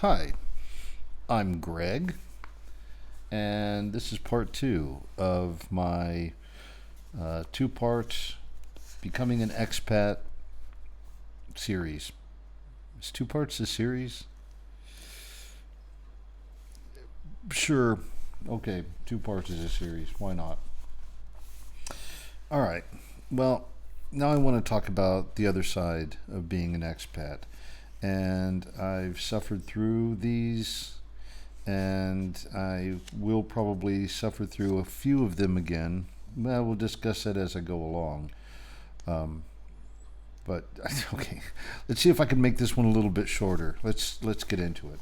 Hi, I'm Greg, and this is part two of my two part Becoming an Expat series. Is two parts a series? Sure. Okay, two parts is a series. Why not? All right. Well, now I want to talk about the other side of being an expat. And I've suffered through these, and I will probably suffer through a few of them again. Well, we'll discuss that as I go along. Um, but okay, let's see if I can make this one a little bit shorter. Let's get into it.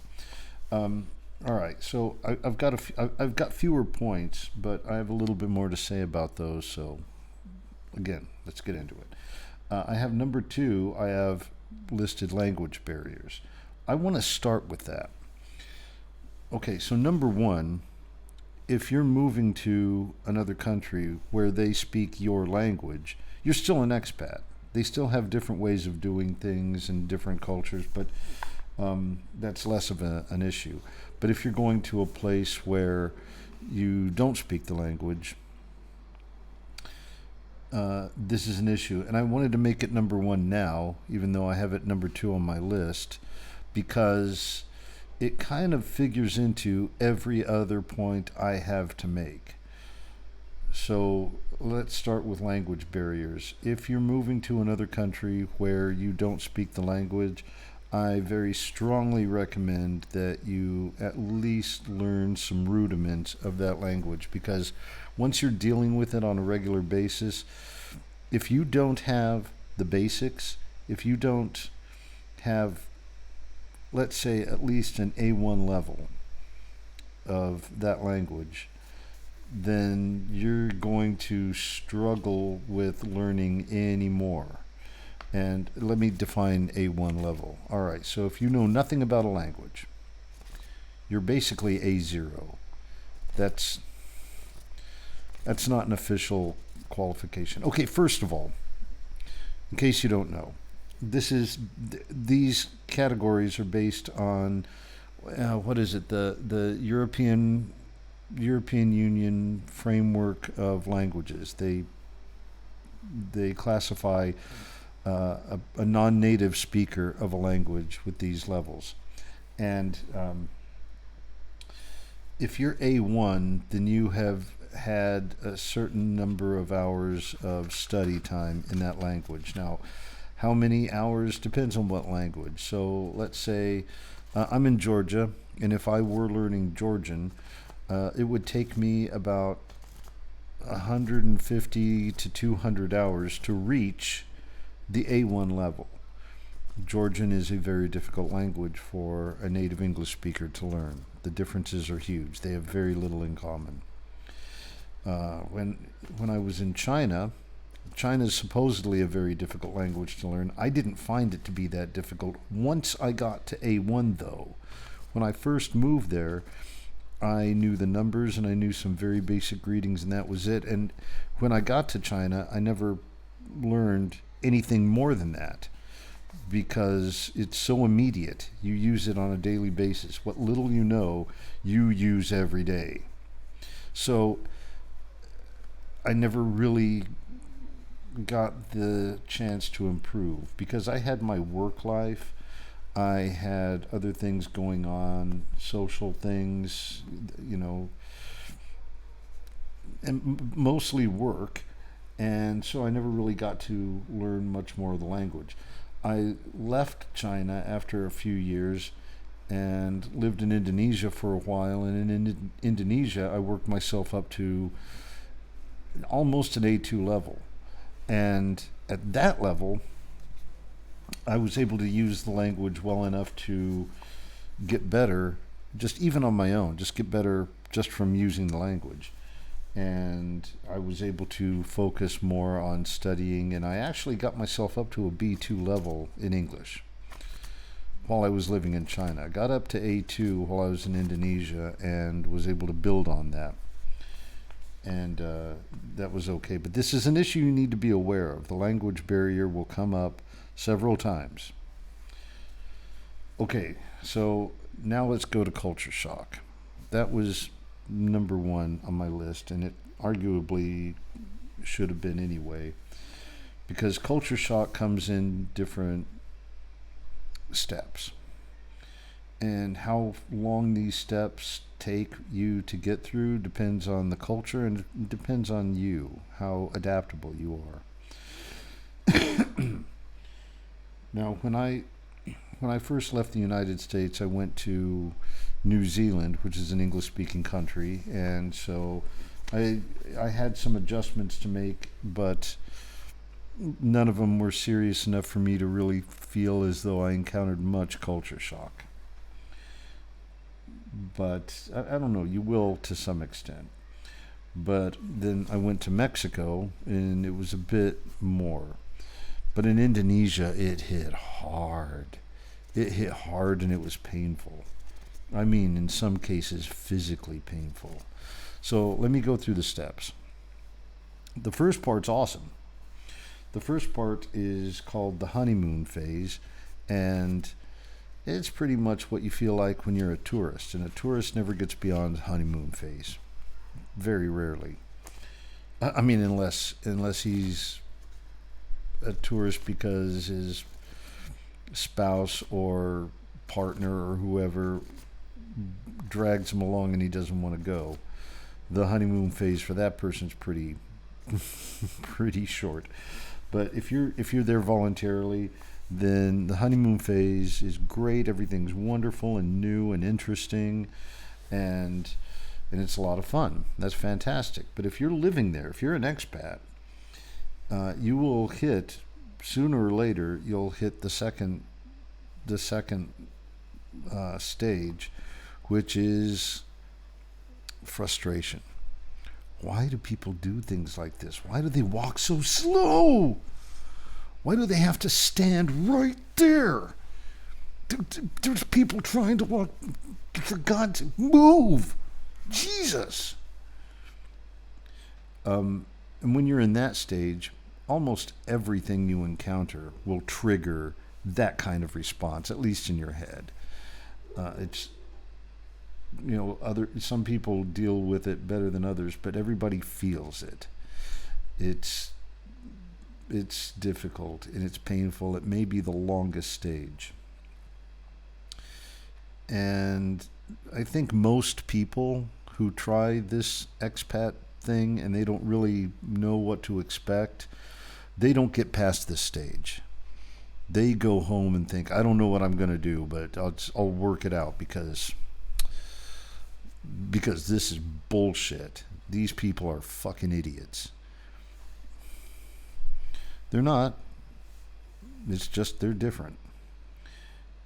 Um, all right, so I've got I've got fewer points, but I have a little bit more to say about those. So again, let's get into it. I have number two. I have listed language barriers. I want to start with that. Okay, so number one, if you're moving to another country where they speak your language, you're still an expat. They still have different ways of doing things and different cultures, but that's less of an issue. But if you're going to a place where you don't speak the language, this is an issue. And I wanted to make it number one now, even though I have it number two on my list, because it kind of figures into every other point I have to make. So let's start with language barriers. If you're moving to another country where you don't speak the language, I very strongly recommend that you at least learn some rudiments of that language, because once you're dealing with it on a regular basis, if you don't have the basics, if you don't have, let's say, at least an A1 level of that language, then you're going to struggle with learning any more. And let me define A1 level. All right, so if you know nothing about a language, you're basically A0. That's that's not an official qualification. Okay, first of all, in case you don't know, these categories are based on what is it, the European Union framework of languages. They classify a non-native speaker of a language with these levels, and if you're A1, then you have had a certain number of hours of study time in that language. Now, how many hours depends on what language. So let's say I'm in Georgia, and if I were learning Georgian, it would take me about 150 to 200 hours to reach the A1 level. Georgian is a very difficult language for a native English speaker to learn. The differences are huge. They have very little in common. When I was in China, China is supposedly a very difficult language to learn. I didn't find it to be that difficult once I got to A1, though. When I first moved there, I knew the numbers and I knew some very basic greetings, and that was it. And when I got to China, I never learned anything more than that, because it's so immediate. You use it on a daily basis. What little you know, you use every day. So I never really got the chance to improve because I had my work life. I had other things going on, social things, and mostly work. And so I never really got to learn much more of the language. I left China after a few years and lived in Indonesia for a while. And in Indonesia, I worked myself up to almost an A2 level. And at that level, I was able to use the language well enough to get better, just even on my own, just get better just from using the language. And I was able to focus more on studying, and I actually got myself up to a B2 level in English while I was living in China. I got up to A2 while I was in Indonesia and was able to build on that. And that was okay. But this is an issue you need to be aware of. The language barrier will come up several times. Okay, so now let's go to culture shock. That was number one on my list, and it arguably should have been anyway, because culture shock comes in different steps. And how long these steps take you to get through depends on the culture, and it depends on you, how adaptable you are. Now, when I first left the United States, I went to New Zealand, which is an English-speaking country, and so I had some adjustments to make, but none of them were serious enough for me to really feel as though I encountered much culture shock. But I don't know, you will to some extent. But then I went to Mexico, and it was a bit more. But in Indonesia, it hit hard. It hit hard, and it was painful. I mean, in some cases, physically painful. So let me go through the steps. The first part's awesome. The first part is called the honeymoon phase, and it's pretty much what you feel like when you're a tourist, and a tourist never gets beyond the honeymoon phase. Very rarely. I mean, unless he's a tourist because his spouse or partner or whoever drags him along and he doesn't want to go. The honeymoon phase for that person's pretty pretty short. But if you're there voluntarily, then the honeymoon phase is great. Everything's wonderful and new and interesting, and it's a lot of fun. That's fantastic. But if you're living there, if you're an expat, you will hit, sooner or later, you'll hit the second stage, which is frustration. Why do people do things like this? Why do they walk so slow? Why do they have to stand right there? There's people trying to walk. For God, move! Jesus! And when you're in that stage, almost everything you encounter will trigger that kind of response, at least in your head. It's, some people deal with it better than others, but everybody feels it. It's difficult and it's painful. It may be the longest stage. And I think most people who try this expat thing and they don't really know what to expect, they don't get past this stage. They go home and think, I don't know what I'm going to do, but I'll work it out because this is bullshit. These people are fucking idiots. They're not. It's just they're different.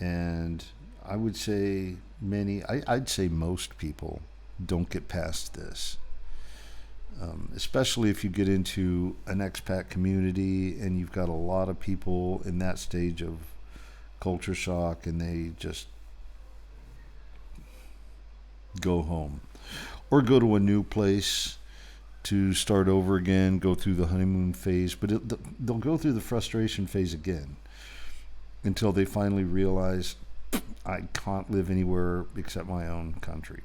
And I would say I'd say most people don't get past this. Especially if you get into an expat community and you've got a lot of people in that stage of culture shock and they just go home. Or go to a new place to start over again, go through the honeymoon phase, but they'll go through the frustration phase again until they finally realize, I can't live anywhere except my own country.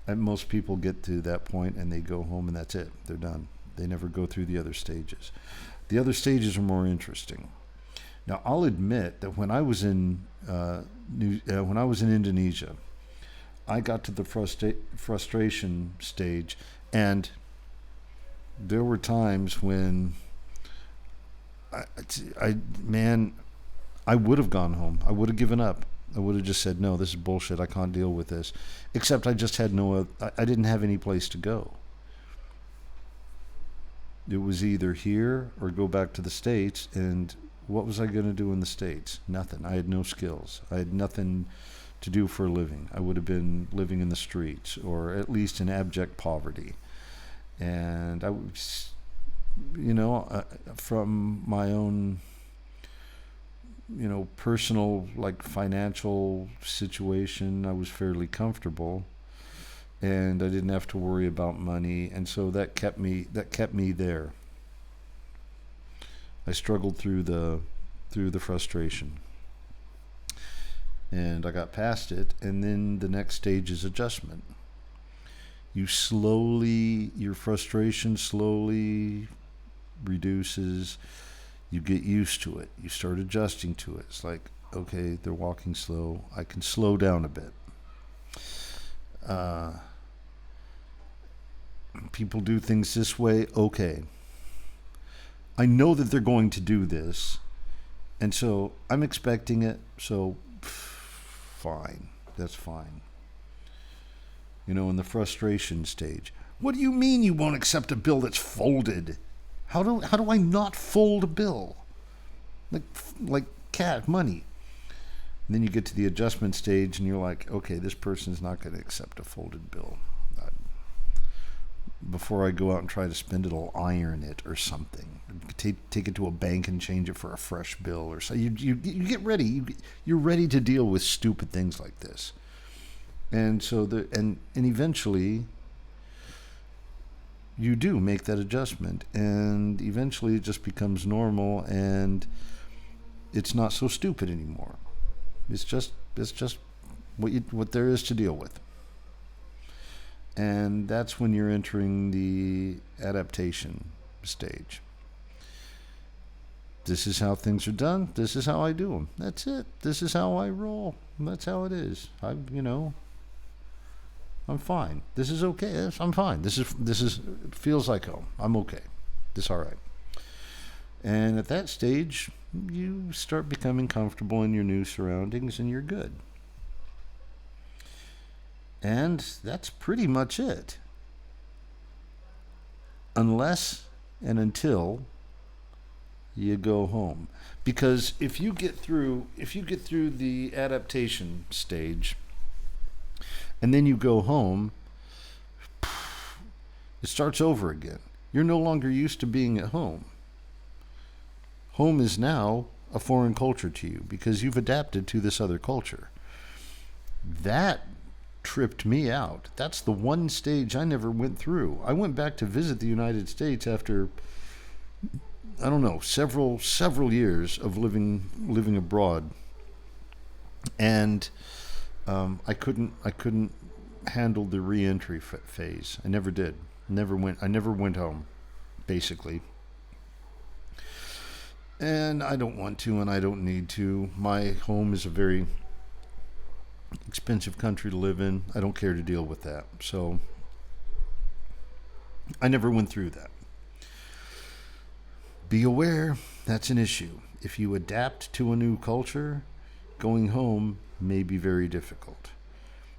And most people get to that point and they go home and that's it. They're done. They never go through the other stages. The other stages are more interesting. Now, I'll admit that when I was in Indonesia, I got to the frustration stage, and there were times when I would have gone home. I would have given up. I would have just said, no, this is bullshit. I can't deal with this. Except I just had I didn't have any place to go. It was either here or go back to the States. And what was I going to do in the States? Nothing. I had no skills. I had nothing to do for a living. I would have been living in the streets or at least in abject poverty. And I was, from my own, personal, financial situation, I was fairly comfortable, and I didn't have to worry about money, and so that kept me there. I struggled through the frustration. and I got past it. And then the next stage is adjustment. Your frustration slowly reduces. You get used to it. You start adjusting to it. It's like, okay, they're walking slow. I can slow down a bit. Uh, People do things this way. Okay. I know that they're going to do this. And so I'm expecting it. So fine. That's fine. In the frustration stage. What do you mean you won't accept a bill that's folded? How do I not fold a bill? Like cat money. And then you get to the adjustment stage and you're like, okay, this person's not going to accept a folded bill. Before I go out and try to spend it, I'll iron it or something. Take it to a bank and change it for a fresh bill or so. You get ready. You're ready to deal with stupid things like this. And so and eventually you do make that adjustment, and eventually it just becomes normal, and it's not so stupid anymore. It's just what there is to deal with. And that's when you're entering the adaptation stage. This is how things are done. This is how I do them. That's it. This is how I roll. That's how it is. I'm fine. This is okay. I'm fine. This is it feels like home. I'm okay. This is all right. And at that stage, you start becoming comfortable in your new surroundings, and you're good. And that's pretty much it. Unless and until you go home. Because if you get through the adaptation stage and then you go home, it starts over again. You're no longer used to being at home. Home is now a foreign culture to you because you've adapted to this other culture. That tripped me out. That's the one stage I never went through. I went back to visit the United States after, I don't know, several years of living abroad, and I couldn't handle the re-entry phase. I never did. I never went home, basically. And I don't want to, and I don't need to. My home is a very expensive country to live in. I don't care to deal with that. So I never went through that. Be aware, that's an issue. If you adapt to a new culture, going home may be very difficult.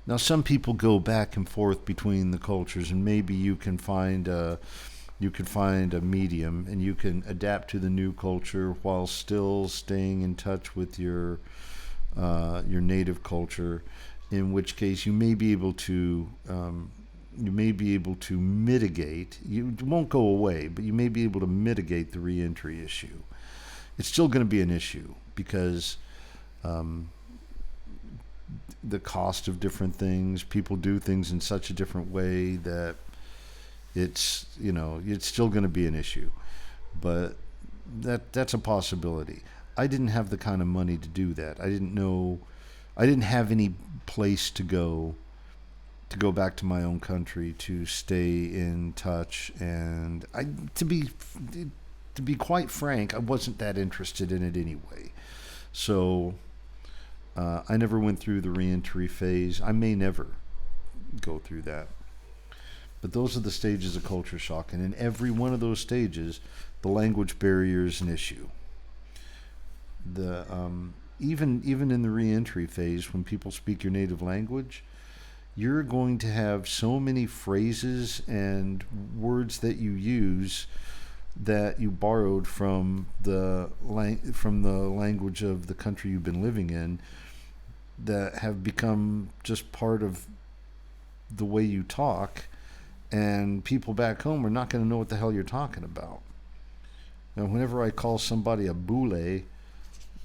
Now, some people go back and forth between the cultures, and maybe you can find a medium, and you can adapt to the new culture while still staying in touch with your native culture. In which case, you may be able to mitigate. It won't go away, but you may be able to mitigate the re-entry issue. It's still going to be an issue because the cost of different things. People do things in such a different way that it's still going to be an issue. But that's a possibility. I didn't have the kind of money to do that. I didn't have any place to go back to my own country to stay in touch, and to be quite frank, I wasn't that interested in it anyway. So I never went through the re-entry phase. I may never go through that. But those are the stages of culture shock, and in every one of those stages, the language barrier is an issue. Even in the re-entry phase, when people speak your native language, you're going to have so many phrases and words that you use that you borrowed from the language of the country you've been living in that have become just part of the way you talk, and people back home are not going to know what the hell you're talking about. Now, whenever I call somebody a boule,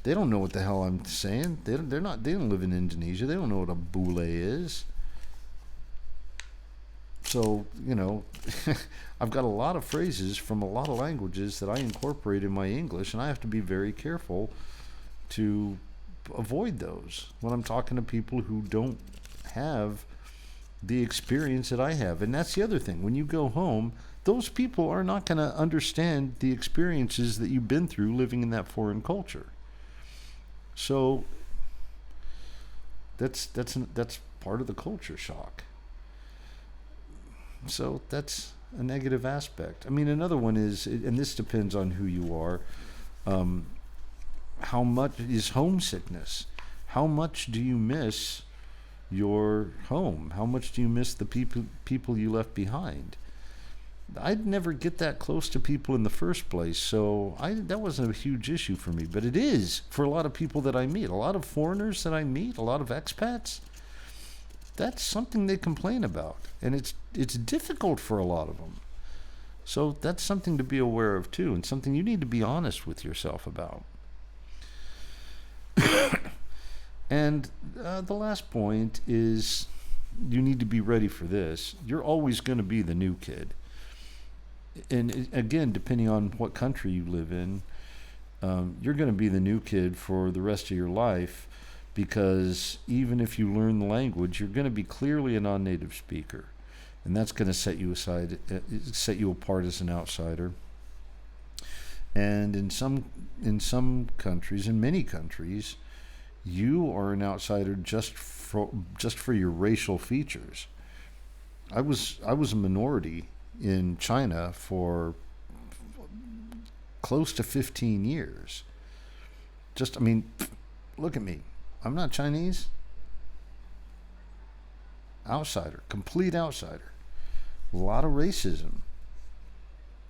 they don't know what the hell I'm saying. They don't live in Indonesia. They don't know what a boule is. So, I've got a lot of phrases from a lot of languages that I incorporate in my English, and I have to be very careful to avoid those when I'm talking to people who don't have the experience that I have. And that's the other thing. When you go home, those people are not going to understand the experiences that you've been through living in that foreign culture. So that's part of the culture shock. So that's a negative aspect. I mean, another one is, and this depends on who you are, how much is homesickness? How much do you miss your home? How much do you miss the people you left behind? I'd never get that close to people in the first place, so that wasn't a huge issue for me. But it is for a lot of people that I meet, a lot of foreigners that I meet, a lot of expats. That's something they complain about, and it's difficult for a lot of them. So that's something to be aware of too, and something you need to be honest with yourself about. And the last point is, you need to be ready for this. You're always going to be the new kid. And again, depending on what country you live in, you're going to be the new kid for the rest of your life, because even if you learn the language, you're going to be clearly a non-native speaker, and that's going to set you apart as an outsider. And in some countries, in many countries, you are an outsider just for your racial features. I was a minority in China for close to 15 years. I mean, look at me. I'm not Chinese. Outsider, complete outsider. A lot of racism.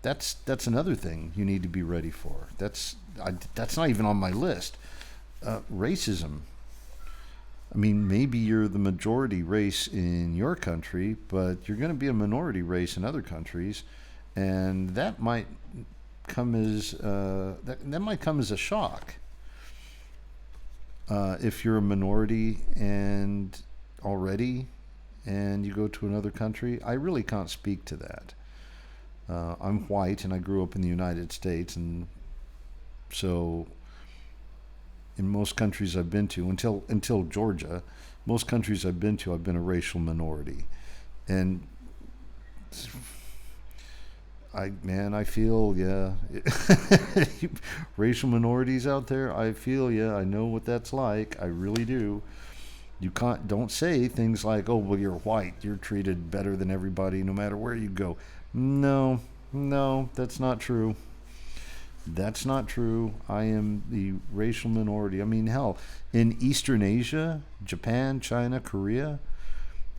That's another thing you need to be ready for. That's not even on my list. Racism. I mean, maybe you're the majority race in your country, but you're going to be a minority race in other countries, and that might come as a shock. If you're a minority and you go to another country, I really can't speak to that. I'm white and I grew up in the United States, and so in most countries I've been to, until Georgia, most countries I've been to, I've been a racial minority. And I feel, yeah, racial minorities out there, I feel, yeah, I know what that's like. I really do. Don't say things like, oh, well, you're white, you're treated better than everybody no matter where you go. No, that's not true. That's not true. I am the racial minority. I mean, hell, in Eastern Asia, Japan, China, Korea,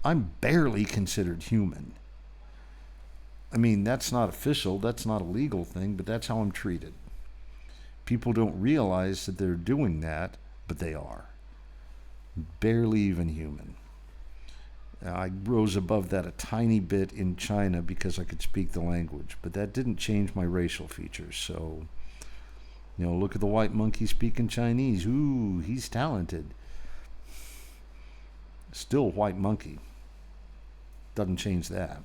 I'm barely considered human. I mean, that's not official, that's not a legal thing, but that's how I'm treated. People don't realize that they're doing that, but they are. Barely even human. I rose above that a tiny bit in China because I could speak the language, but that didn't change my racial features. So, look at the white monkey speaking Chinese. Ooh, he's talented. Still white monkey. Doesn't change that.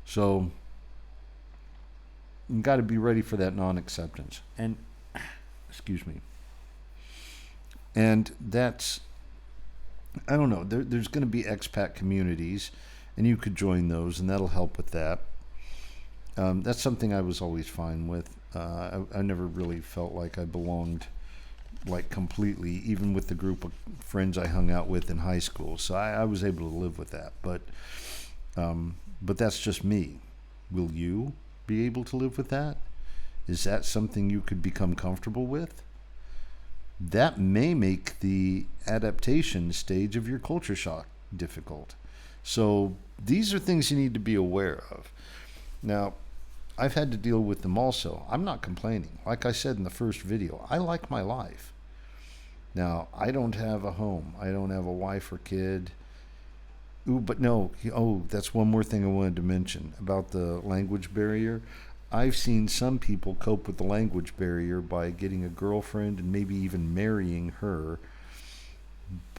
So, you got to be ready for that non-acceptance. And, excuse me. And that's, I don't know, there's going to be expat communities, and you could join those, and that'll help with that. That's something I was always fine with. I never really felt like I belonged, like, completely, even with the group of friends I hung out with in high school. So I was able to live with that. But that's just me. Will you be able to live with that? Is that something you could become comfortable with? That may make the adaptation stage of your culture shock difficult. So these are things you need to be aware of. Now, I've had to deal with them also. I'm not complaining. Like I said in the first video, I like my life. Now, I don't have a home. I don't have a wife or kid. Ooh, but no. Oh, that's one more thing I wanted to mention about the language barrier. I've seen some people cope with the language barrier by getting a girlfriend and maybe even marrying her.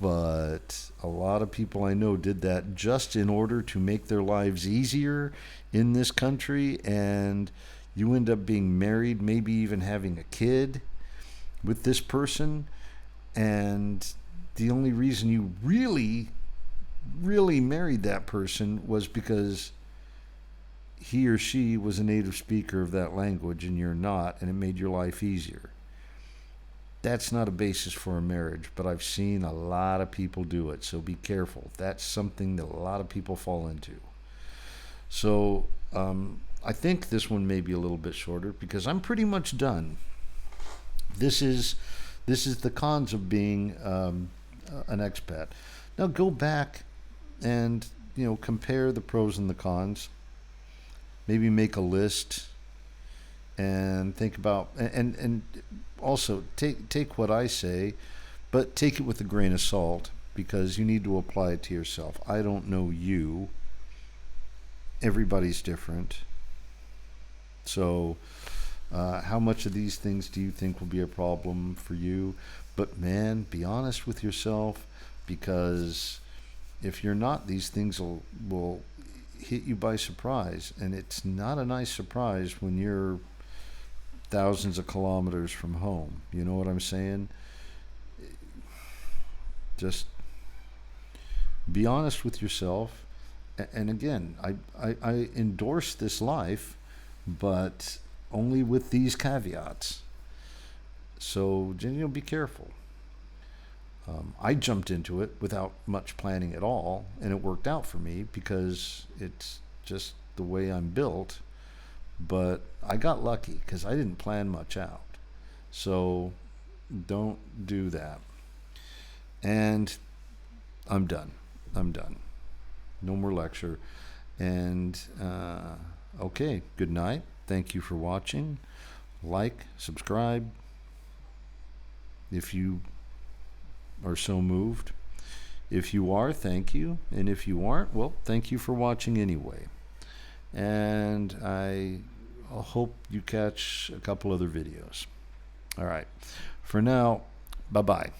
But a lot of people I know did that just in order to make their lives easier in this country, and you end up being married, maybe even having a kid with this person, And the only reason you really, really married that person was because he or she was a native speaker of that language and you're not, and it made your life easier. That's not a basis for a marriage, but I've seen a lot of people do it, so be careful. That's something that a lot of people fall into. So I think this one may be a little bit shorter because I'm pretty much done. This is the cons of being an expat. Now go back and compare the pros and the cons. Maybe make a list and think about and also take what I say, but take it with a grain of salt because you need to apply it to yourself. I don't know you. Everybody's different. So how much of these things do you think will be a problem for you? But man, be honest with yourself, because if you're not, these things will hit you by surprise, and it's not a nice surprise when you're thousands of kilometers from home. You know what I'm saying? Just be honest with yourself. And again, I endorse this life, but only with these caveats. So, be careful. I jumped into it without much planning at all, and it worked out for me because it's just the way I'm built. But I got lucky because I didn't plan much out. So don't do that. And I'm done. I'm done. No more lecture. And okay, good night. Thank you for watching. Like, subscribe if you are so moved. If you are, thank you. And if you aren't, well, thank you for watching anyway. And I hope you catch a couple other videos. All right. For now, bye-bye.